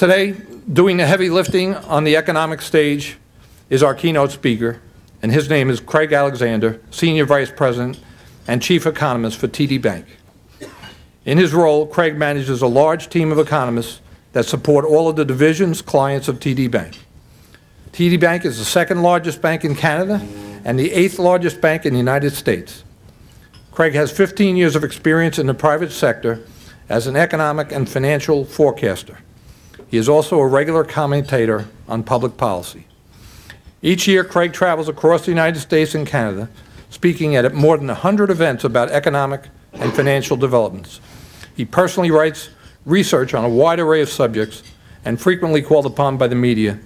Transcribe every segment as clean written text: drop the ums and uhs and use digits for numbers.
Today, doing the heavy lifting on the economic stage is our keynote speaker, and his name is Craig Alexander, Senior Vice President and Chief Economist for TD Bank. In his role, Craig manages a large team of economists that support all of the divisions, clients of TD Bank. TD Bank is the second largest bank in Canada and the 8th largest bank in the United States. Craig has 15 years of experience in the private sector as an economic and financial forecaster. He is also a regular commentator on public policy. Each year, Craig travels across the United States and Canada, speaking at more than 100 events about economic and financial developments. He personally writes research on a wide array of subjects and frequently called upon by the media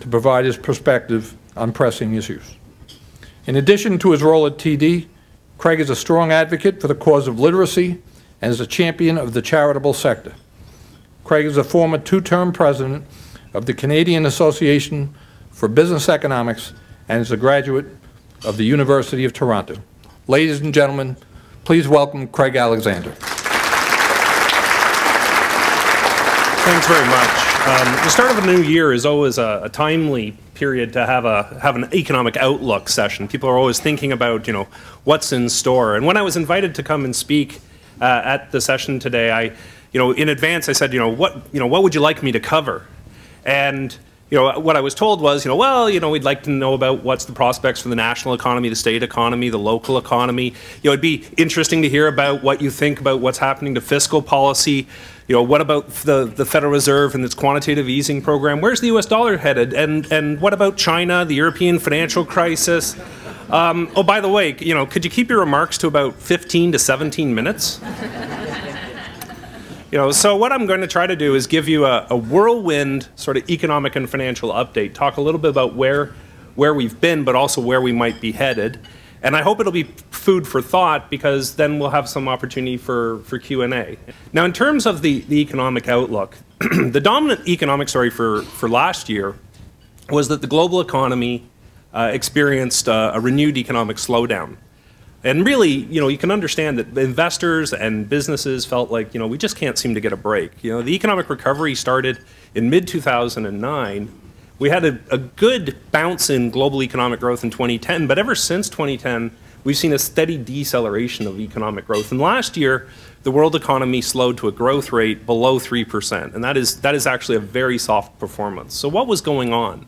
to provide his perspective on pressing issues. In addition to his role at TD, Craig is a strong advocate for the cause of literacy and is a champion of the charitable sector. Craig is a former two-term president of the Canadian Association for Business Economics and is a graduate of the University of Toronto. Ladies and gentlemen, please welcome Craig Alexander. Thanks very much. The start of a new year is always a timely period to have an economic outlook session. People are always thinking about, what's in store. And when I was invited to come and speak at the session today, in advance I said, what would you like me to cover? And what I was told was, we'd like to know about what's the prospects for the national economy, the state economy, the local economy. It'd be interesting to hear about what you think about what's happening to fiscal policy. What about the Federal Reserve and its quantitative easing program? Where's the US dollar headed? And what about China, the European financial crisis? Oh, by the way, could you keep your remarks to about 15 to 17 minutes? So what I'm going to try to do is give you a whirlwind sort of economic and financial update, talk a little bit about where we've been, but also where we might be headed. And I hope it'll be food for thought, because then we'll have some opportunity for Q&A. Now, in terms of the economic outlook, the dominant economic story for last year was that the global economy experienced a renewed economic slowdown. And really, you can understand that investors and businesses felt like, we just can't seem to get a break. The economic recovery started in mid-2009. We had a good bounce in global economic growth in 2010, but ever since 2010, we've seen a steady deceleration of economic growth. And last year, the world economy slowed to a growth rate below 3%, and that is actually a very soft performance. So what was going on?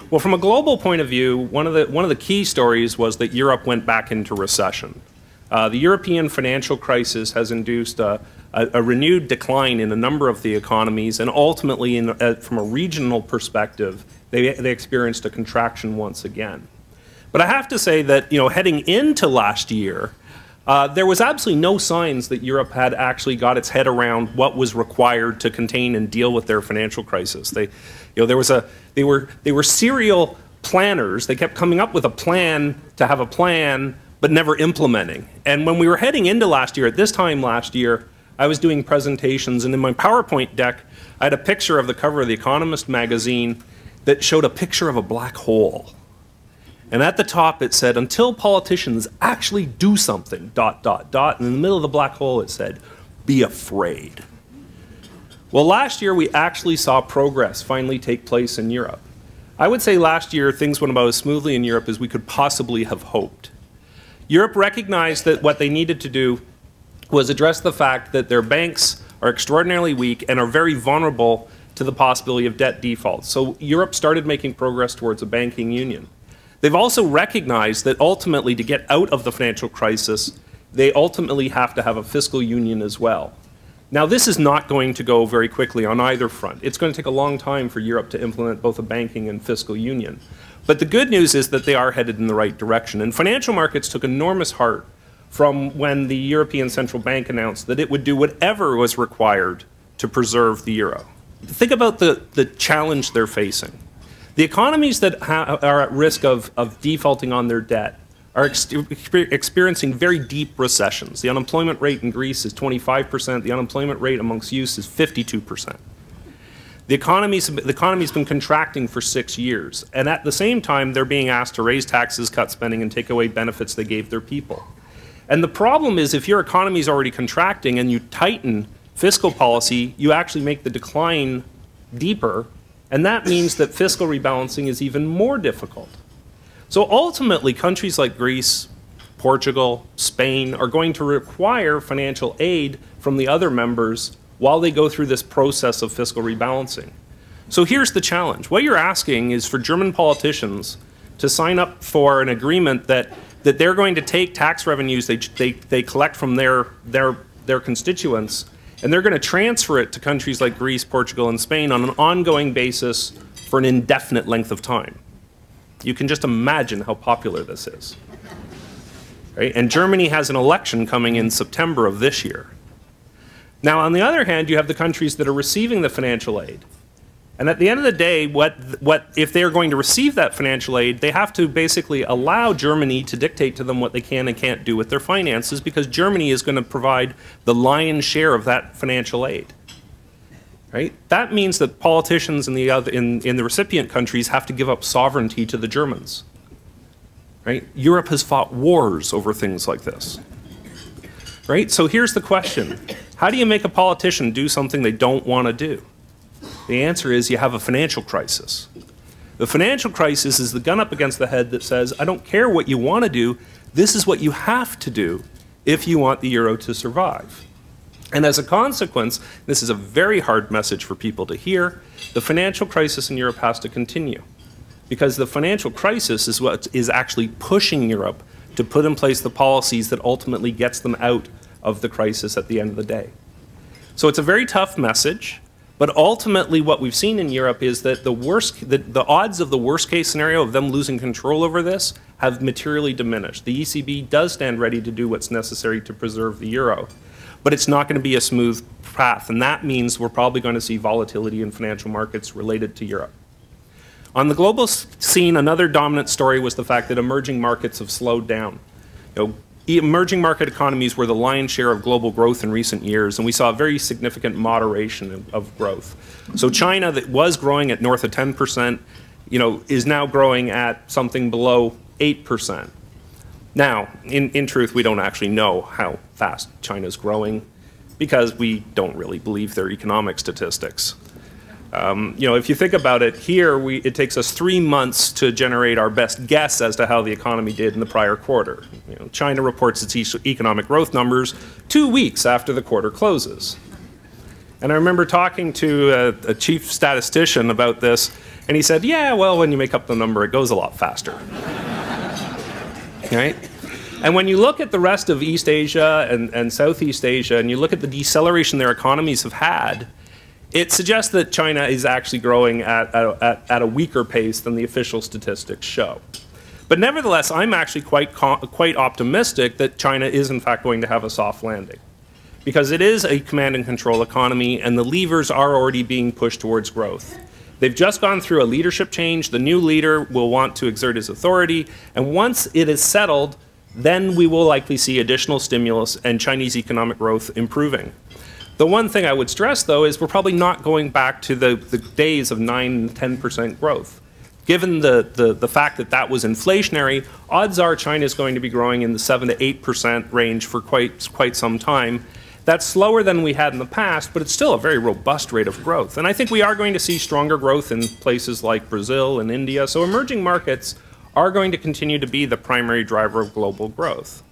Well, from a global point of view, one of the key stories was that Europe went back into recession. The European financial crisis has induced a renewed decline in a number of the economies, and ultimately, from a regional perspective, they experienced a contraction once again. But I have to say that, heading into last year, there was absolutely no signs that Europe had actually got its head around what was required to contain and deal with their financial crisis. They were serial planners. They kept coming up with a plan to have a plan, but never implementing. And when we were heading into last year, at this time last year, I was doing presentations, and in my PowerPoint deck, I had a picture of the cover of The Economist magazine that showed a picture of a black hole. And at the top it said, until politicians actually do something, ... And in the middle of the black hole it said, be afraid. Well, last year we actually saw progress finally take place in Europe. I would say last year things went about as smoothly in Europe as we could possibly have hoped. Europe recognized that what they needed to do was address the fact that their banks are extraordinarily weak and are very vulnerable to the possibility of debt default. So Europe started making progress towards a banking union. They've also recognized that ultimately, to get out of the financial crisis, they ultimately have to have a fiscal union as well. Now, this is not going to go very quickly on either front. It's going to take a long time for Europe to implement both a banking and fiscal union. But the good news is that they are headed in the right direction. And financial markets took enormous heart from when the European Central Bank announced that it would do whatever was required to preserve the euro. Think about the challenge they're facing. The economies that are at risk of defaulting on their debt are experiencing very deep recessions. The unemployment rate in Greece is 25%. The unemployment rate amongst youth is 52%. The economy's been contracting for 6 years. And at the same time, they're being asked to raise taxes, cut spending, and take away benefits they gave their people. And the problem is, if your economy is already contracting and you tighten fiscal policy, you actually make the decline deeper, and that means that fiscal rebalancing is even more difficult. So ultimately, countries like Greece, Portugal, Spain are going to require financial aid from the other members while they go through this process of fiscal rebalancing. So here's the challenge. What you're asking is for German politicians to sign up for an agreement that they're going to take tax revenues they collect from their constituents, and they're going to transfer it to countries like Greece, Portugal, and Spain on an ongoing basis for an indefinite length of time. You can just imagine how popular this is. Right? And Germany has an election coming in September of this year. Now, on the other hand, you have the countries that are receiving the financial aid. And at the end of the day, if they are going to receive that financial aid, they have to basically allow Germany to dictate to them what they can and can't do with their finances, because Germany is going to provide the lion's share of that financial aid. Right? That means that politicians in the recipient countries have to give up sovereignty to the Germans. Right? Europe has fought wars over things like this. Right? So here's the question. How do you make a politician do something they don't want to do? The answer is you have a financial crisis. The financial crisis is the gun up against the head that says, I don't care what you want to do, this is what you have to do if you want the euro to survive. And as a consequence, this is a very hard message for people to hear, the financial crisis in Europe has to continue. Because the financial crisis is what is actually pushing Europe to put in place the policies that ultimately gets them out of the crisis at the end of the day. So it's a very tough message, but ultimately what we've seen in Europe is that the odds of the worst case scenario of them losing control over this have materially diminished. The ECB does stand ready to do what's necessary to preserve the euro, but it's not going to be a smooth path, and that means we're probably going to see volatility in financial markets related to Europe. On the global scene, another dominant story was the fact that emerging markets have slowed down. Emerging market economies were the lion's share of global growth in recent years, and we saw a very significant moderation of growth. So China, that was growing at north of 10%, is now growing at something below 8%. Now, in truth, we don't actually know how fast China's growing because we don't really believe their economic statistics. If you think about it, here it takes us 3 months to generate our best guess as to how the economy did in the prior quarter. China reports its economic growth numbers 2 weeks after the quarter closes. And I remember talking to a chief statistician about this, and he said, yeah, well, when you make up the number, it goes a lot faster. Right? And when you look at the rest of East Asia and Southeast Asia, and you look at the deceleration their economies have had, it suggests that China is actually growing at a weaker pace than the official statistics show. But nevertheless, I'm actually quite optimistic that China is in fact going to have a soft landing, because it is a command and control economy, and the levers are already being pushed towards growth. They've just gone through a leadership change. The new leader will want to exert his authority, and once it is settled, then we will likely see additional stimulus and Chinese economic growth improving. The one thing I would stress, though, is we're probably not going back to the days of 9 to 10% growth. Given the fact that that was inflationary, odds are China is going to be growing in the 7 to 8% range for quite some time. That's slower than we had in the past, but it's still a very robust rate of growth. And I think we are going to see stronger growth in places like Brazil and India. So emerging markets are going to continue to be the primary driver of global growth.